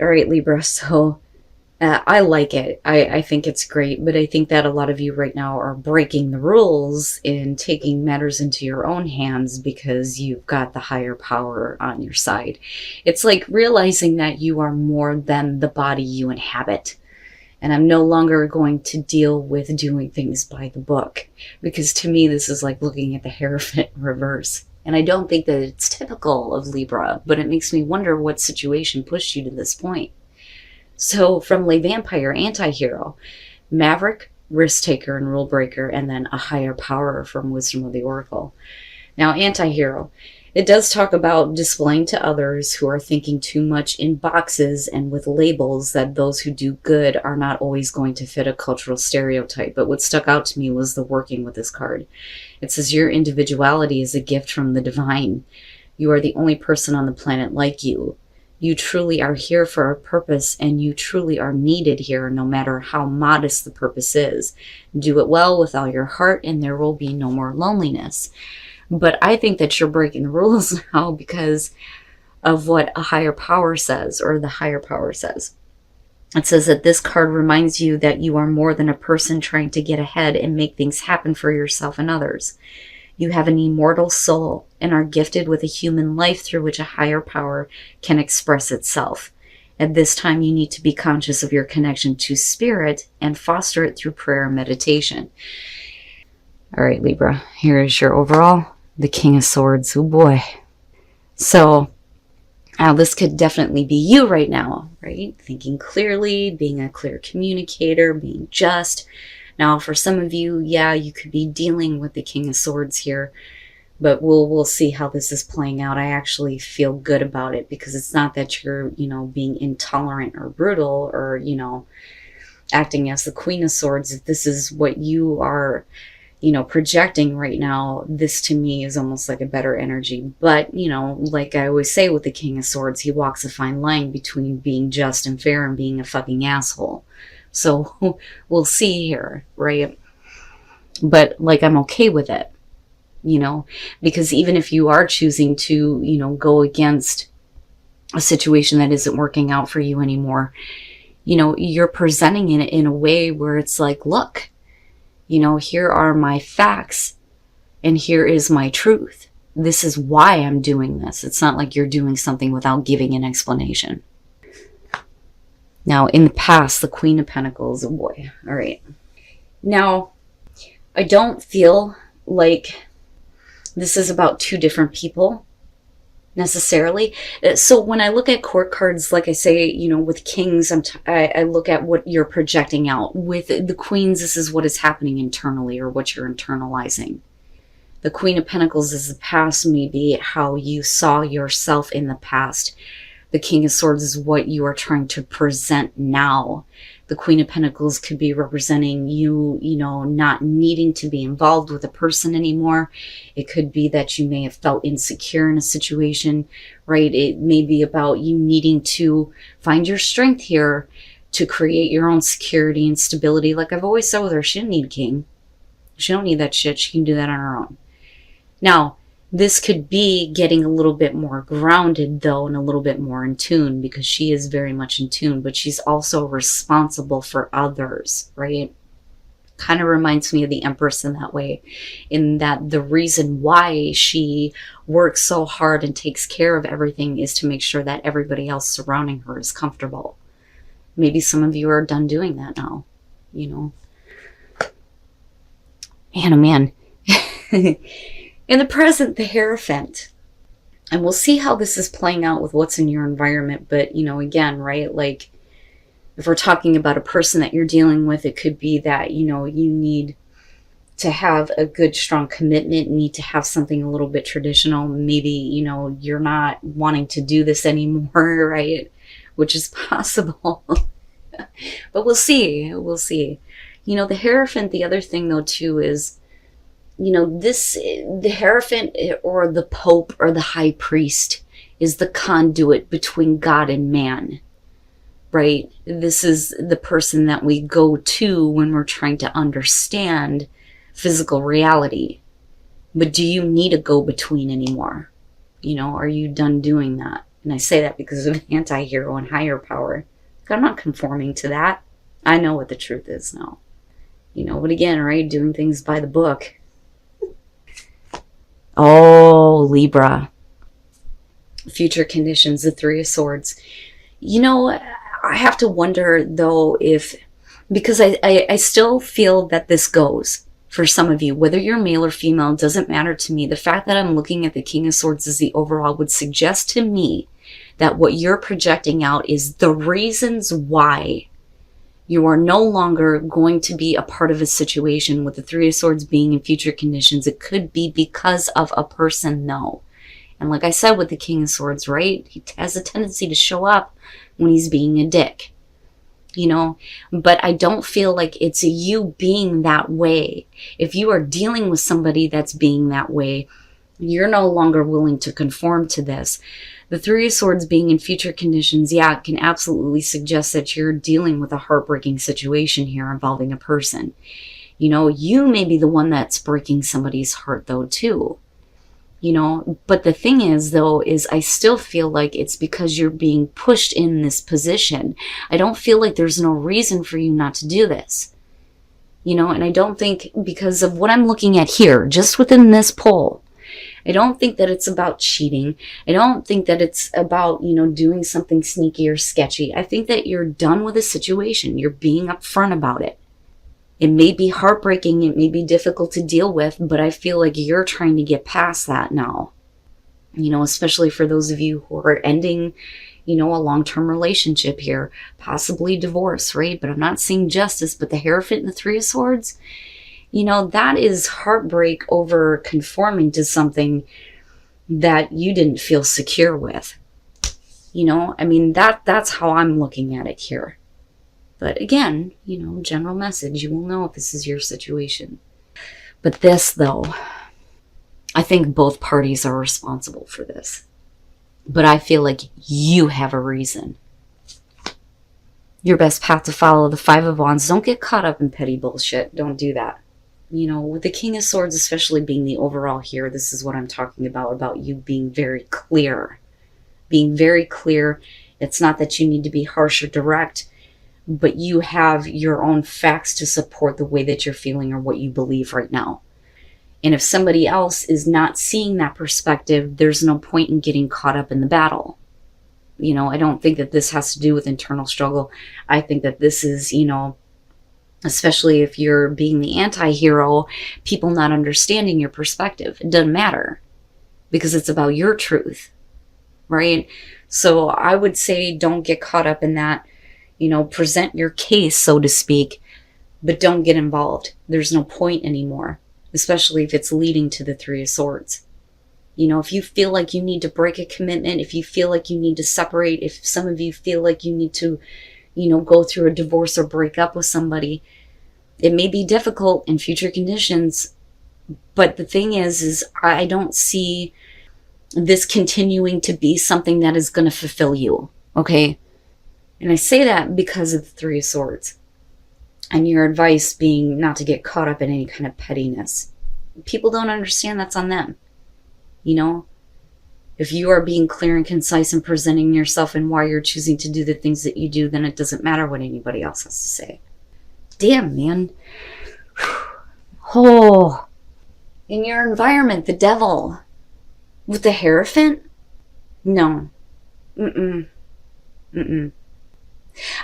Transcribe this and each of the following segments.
All right, Libra. So I like it. I think it's great, but I think that a lot of you right now are breaking the rules and taking matters into your own hands because you've got the higher power on your side. It's like realizing that you are more than the body you inhabit. And I'm no longer going to deal with doing things by the book, because to me, this is like looking at the Hierophant in reverse. And I don't think that it's typical of Libra, but it makes me wonder what situation pushed you to this point. So from Le Vampire, anti-hero, Maverick, risk taker and rule breaker, and then a higher power from Wisdom of the Oracle. Now, anti-hero, it does talk about displaying to others who are thinking too much in boxes and with labels that those who do good are not always going to fit a cultural stereotype. But what stuck out to me was the working with this card. It says your individuality is a gift from the divine. You are the only person on the planet like you. You truly are here for a purpose, and you truly are needed here no matter how modest the purpose is. Do it well with all your heart and there will be no more loneliness. But I think that you're breaking the rules now because of what a higher power says, or the higher power says. It says that this card reminds you that you are more than a person trying to get ahead and make things happen for yourself and others. You have an immortal soul and are gifted with a human life through which a higher power can express itself. At this time, you need to be conscious of your connection to spirit and foster it through prayer and meditation. All right, Libra, here is your overall. The King of Swords. Oh boy. So this could definitely be you right now, right? Thinking clearly, being a clear communicator, being just. Now, for some of you, yeah, you could be dealing with the King of Swords here, but we'll see how this is playing out. I actually feel good about it because it's not that you're, being intolerant or brutal or, acting as the Queen of Swords. If this is what you are, projecting right now, this to me is almost like a better energy. But, like I always say with the King of Swords, he walks a fine line between being just and fair and being a fucking asshole. So we'll see here, right? But like, I'm okay with it, because even if you are choosing to, go against a situation that isn't working out for you anymore, you're presenting it in a way where it's like, look, here are my facts and here is my truth. This is why I'm doing this. It's not like you're doing something without giving an explanation. Now, in the past, the Queen of Pentacles, oh boy. All right. Now, I don't feel like this is about two different people necessarily. So when I look at court cards, like I say, with kings, I look at what you're projecting out. With the queens, this is what is happening internally, or what you're internalizing. The Queen of Pentacles is the past, maybe how you saw yourself in the past. The King of Swords is what you are trying to present now. The Queen of Pentacles could be representing you, not needing to be involved with a person anymore. It could be that you may have felt insecure in a situation, right? It may be about you needing to find your strength here to create your own security and stability. Like I've always said with her, she didn't need a king. She don't need that shit. She can do that on her own. Now, this could be getting a little bit more grounded, though, and a little bit more in tune, because she is very much in tune, but she's also responsible for others, right? Kind of reminds me of the Empress in that way, in that the reason why she works so hard and takes care of everything is to make sure that everybody else surrounding her is comfortable. Maybe some of you are done doing that now, Man, oh man. In the present, the Hierophant. And we'll see how this is playing out with what's in your environment. But, again, right? Like, if we're talking about a person that you're dealing with, it could be that, you need to have a good, strong commitment, need to have something a little bit traditional. Maybe, you're not wanting to do this anymore, right? Which is possible. But we'll see. We'll see. The Hierophant, the other thing, though, too, is, the Hierophant or the Pope or the High Priest is the conduit between God and man, right? This is the person that we go to when we're trying to understand physical reality. But do you need a go-between anymore? Are you done doing that? And I say that because of anti-hero and higher power. I'm not conforming to that. I know what the truth is now. But again, right, doing things by the book. Oh, Libra. Future conditions, the Three of Swords. I have to wonder, though, because I still feel that this goes for some of you. Whether you're male or female, doesn't matter to me. The fact that I'm looking at the King of Swords as the overall would suggest to me that what you're projecting out is the reasons why you are no longer going to be a part of a situation with the Three of Swords being in future conditions. It could be because of a person, though. And like I said with the King of Swords, right? He has a tendency to show up when he's being a dick. But I don't feel like it's you being that way. If you are dealing with somebody that's being that way, you're no longer willing to conform to this. The Three of Swords being in future conditions, yeah, it can absolutely suggest that you're dealing with a heartbreaking situation here involving a person. You may be the one that's breaking somebody's heart, though, too. But the thing is, though, is I still feel like it's because you're being pushed in this position. I don't feel like there's no reason for you not to do this. And I don't think, because of what I'm looking at here, just within this poll, I don't think that it's about cheating. I don't think that it's about, doing something sneaky or sketchy. I think that you're done with the situation. You're being upfront about it. It may be heartbreaking. It may be difficult to deal with, but I feel like you're trying to get past that now. Especially for those of you who are ending, a long-term relationship here, possibly divorce, right? But I'm not seeing justice, but the Hierophant and the Three of Swords, that is heartbreak over conforming to something that you didn't feel secure with. That's how I'm looking at it here. But again, general message, you will know if this is your situation. But this, though, I think both parties are responsible for this. But I feel like you have a reason. Your best path to follow, the Five of Wands. Don't get caught up in petty bullshit. Don't do that. With the King of Swords, especially being the overall here, this is what I'm talking about you being very clear. Being very clear. It's not that you need to be harsh or direct, but you have your own facts to support the way that you're feeling or what you believe right now. And if somebody else is not seeing that perspective, there's no point in getting caught up in the battle. I don't think that this has to do with internal struggle. I think that this is, especially if you're being the anti-hero, people not understanding your perspective. It doesn't matter because it's about your truth, right? So I would say don't get caught up in that. Present your case, so to speak, but don't get involved. There's no point anymore, especially if it's leading to the Three of Swords. If you feel like you need to break a commitment, if you feel like you need to separate, if some of you feel like you need to, go through a divorce or break up with somebody, it may be difficult in future conditions, but the thing is I don't see this continuing to be something that is going to fulfill you, okay? And I say that because of the Three of Swords. And your advice being not to get caught up in any kind of pettiness. People don't understand, that's on them. If you are being clear and concise and presenting yourself and why you're choosing to do the things that you do, then it doesn't matter what anybody else has to say. Damn, man. Oh. In your environment, the devil. With the Hierophant? No.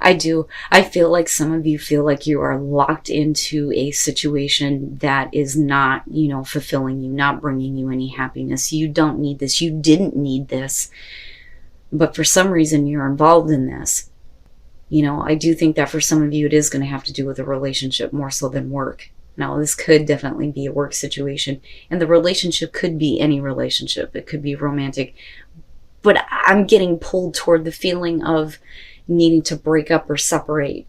I do. I feel like some of you feel like you are locked into a situation that is not, fulfilling you, not bringing you any happiness. You don't need this. You didn't need this. But for some reason, you're involved in this. I do think that for some of you, it is going to have to do with a relationship more so than work. Now, this could definitely be a work situation. And the relationship could be any relationship. It could be romantic. But I'm getting pulled toward the feeling of needing to break up or separate.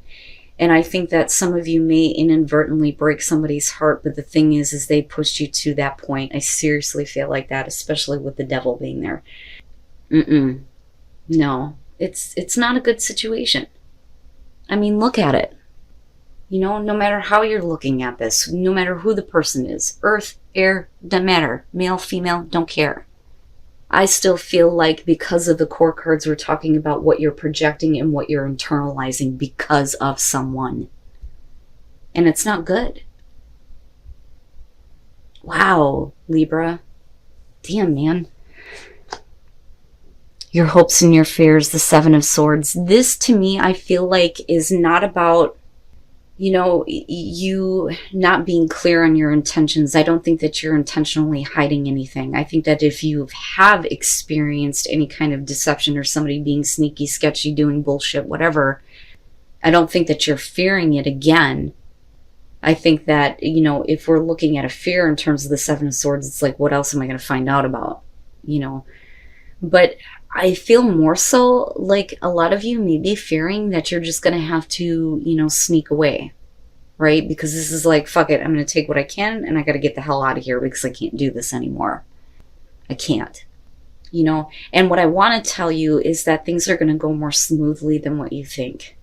And I think that some of you may inadvertently break somebody's heart, but the thing is they pushed you to that point. I seriously feel like that, especially with the devil being there. No, it's not a good situation. I mean, look at it. No matter how you're looking at this, no matter who the person is, earth, air, doesn't matter. Male, female, don't care. I still feel like because of the core cards, we're talking about what you're projecting and what you're internalizing because of someone. And it's not good. Wow, Libra. Damn, man. Your hopes and your fears, the Seven of Swords. This, to me, I feel like is not about, you know, you not being clear on your intentions. I don't think that you're intentionally hiding anything. I think that if you have experienced any kind of deception or somebody being sneaky, sketchy, doing bullshit, whatever, I don't think that you're fearing it again. I think that, you know, if we're looking at a fear in terms of the Seven of Swords, it's like, what else am I going to find out about? You know, but I feel more so like a lot of you may be fearing that you're just going to have to, you know, sneak away, right? Because this is like, fuck it, I'm going to take what I can and I got to get the hell out of here because I can't do this anymore. I can't, you know? And what I want to tell you is that things are going to go more smoothly than what you think.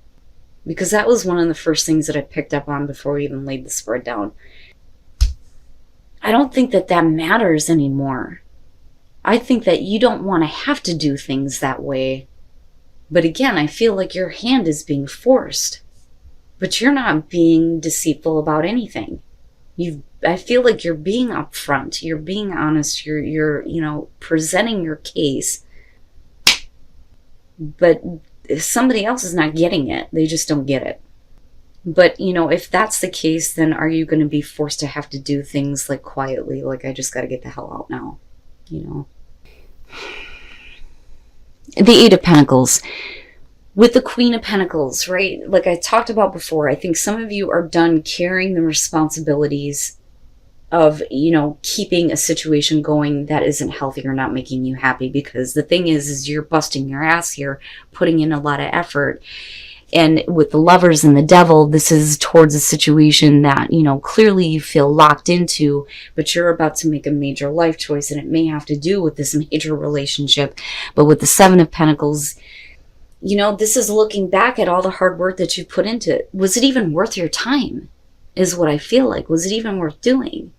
Because that was one of the first things that I picked up on before we even laid the spread down. I don't think that that matters anymore. I think that you don't want to have to do things that way. But again, I feel like your hand is being forced. But you're not being deceitful about anything. I feel like you're being upfront. You're being honest. You're you know, presenting your case. But if somebody else is not getting it, they just don't get it. But, you know, if that's the case, then are you going to be forced to have to do things like quietly, like I just got to get the hell out now, you know? The Eight of Pentacles. With the Queen of Pentacles, right? Like I talked about before, I think some of you are done carrying the responsibilities of, you know, keeping a situation going that isn't healthy or not making you happy. Because the thing is you're busting your ass here, putting in a lot of effort. And with the Lovers and the Devil, this is towards a situation that, you know, clearly you feel locked into, but you're about to make a major life choice and it may have to do with this major relationship. But with the Seven of Pentacles, you know, this is looking back at all the hard work that you put into it. Was it even worth your time? Is what I feel like. Was it even worth doing?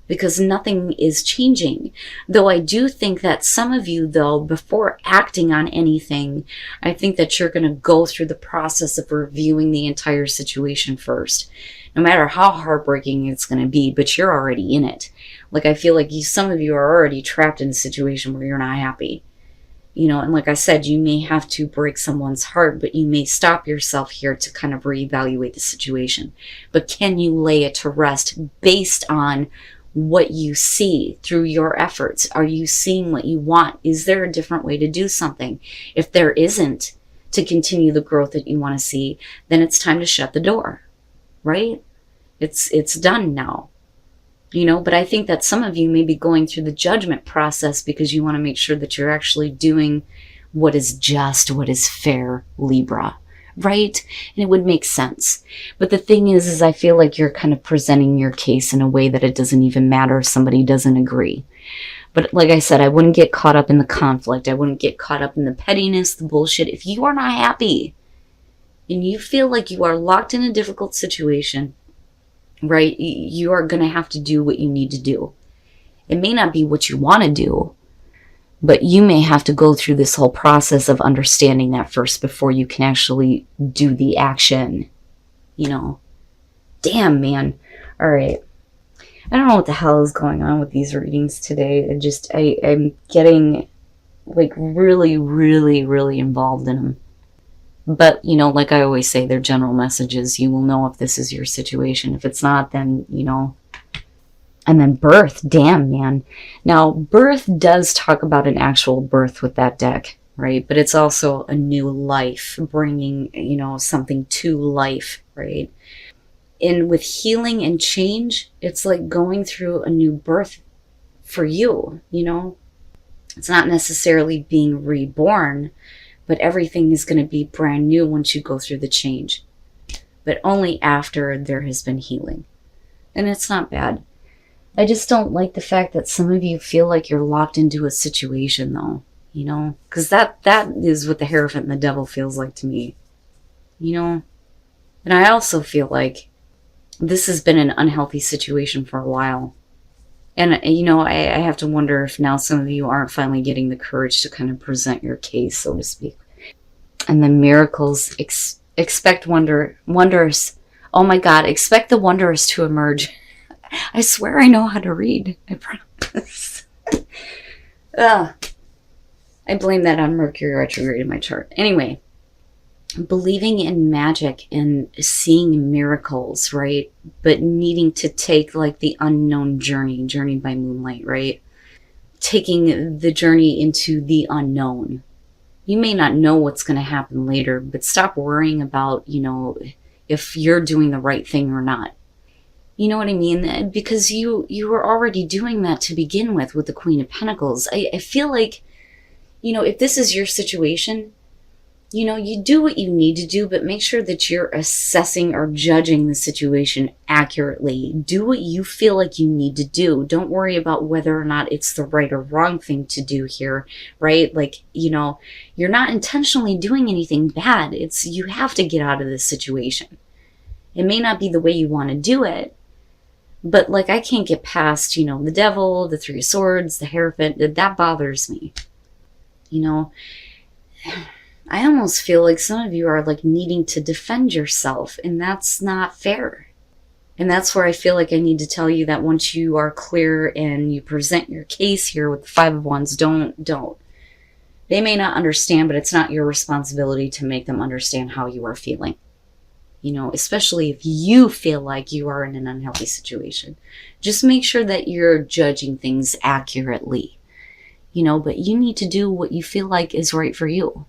Because nothing is changing. Though I do think that some of you, though, before acting on anything, I think that you're going to go through the process of reviewing the entire situation first. No matter how heartbreaking it's going to be, but you're already in it. Like, I feel like some of you are already trapped in a situation where you're not happy. You know, and like I said, you may have to break someone's heart, but you may stop yourself here to kind of reevaluate the situation. But can you lay it to rest based on what you see through your efforts? Are you seeing what you want? Is there a different way to do something? If there isn't, to continue the growth that you want to see, then it's time to shut the door, right? It's done now, you know. But I think that some of you may be going through the judgment process because you want to make sure that you're actually doing what is just, what is fair, Libra. Right? And it would make sense. But the thing is I feel like you're kind of presenting your case in a way that it doesn't even matter if somebody doesn't agree. But like I said, I wouldn't get caught up in the conflict. I wouldn't get caught up in the pettiness, the bullshit. If you are not happy and you feel like you are locked in a difficult situation, right, you are going to have to do what you need to do. It may not be what you want to do, but you may have to go through this whole process of understanding that first before you can actually do the action, you know. Damn, man. All right. I don't know what the hell is going on with these readings today. I'm getting like really, really, really involved in them. But, you know, like I always say, they're general messages. You will know if this is your situation. If it's not, then, you know. And then birth, damn, man. Now, birth does talk about an actual birth with that deck, right? But it's also a new life, bringing, you know, something to life, right? And with healing and change, it's like going through a new birth for you, you know? It's not necessarily being reborn, but everything is going to be brand new once you go through the change. But only after there has been healing. And it's not bad. I just don't like the fact that some of you feel like you're locked into a situation, though, you know, because that is what the Hierophant and the Devil feels like to me, you know. And I also feel like this has been an unhealthy situation for a while. And, you know, I have to wonder if now some of you aren't finally getting the courage to kind of present your case, so to speak. And then miracles, expect wonders. Oh my God, expect the wonders to emerge. I swear I know how to read. I promise. I blame that on Mercury retrograde in my chart. Anyway, believing in magic and seeing miracles, right? But needing to take like the unknown journey by moonlight, right? Taking the journey into the unknown. You may not know what's going to happen later, but stop worrying about, you know, if you're doing the right thing or not. You know what I mean? Because you were already doing that to begin with the Queen of Pentacles. I feel like, you know, if this is your situation, you know, you do what you need to do, but make sure that you're assessing or judging the situation accurately. Do what you feel like you need to do. Don't worry about whether or not it's the right or wrong thing to do here, right? Like, you know, you're not intentionally doing anything bad. It's, you have to get out of this situation. It may not be the way you want to do it, but like, I can't get past, you know, the Devil, the Three of Swords, the Hierophant. That bothers me. You know, I almost feel like some of you are like needing to defend yourself, and that's not fair. And that's where I feel like I need to tell you that once you are clear and you present your case here with the Five of Wands, don't. They may not understand, but it's not your responsibility to make them understand how you are feeling. You know, especially if you feel like you are in an unhealthy situation. Just make sure that you're judging things accurately. You know, but you need to do what you feel like is right for you.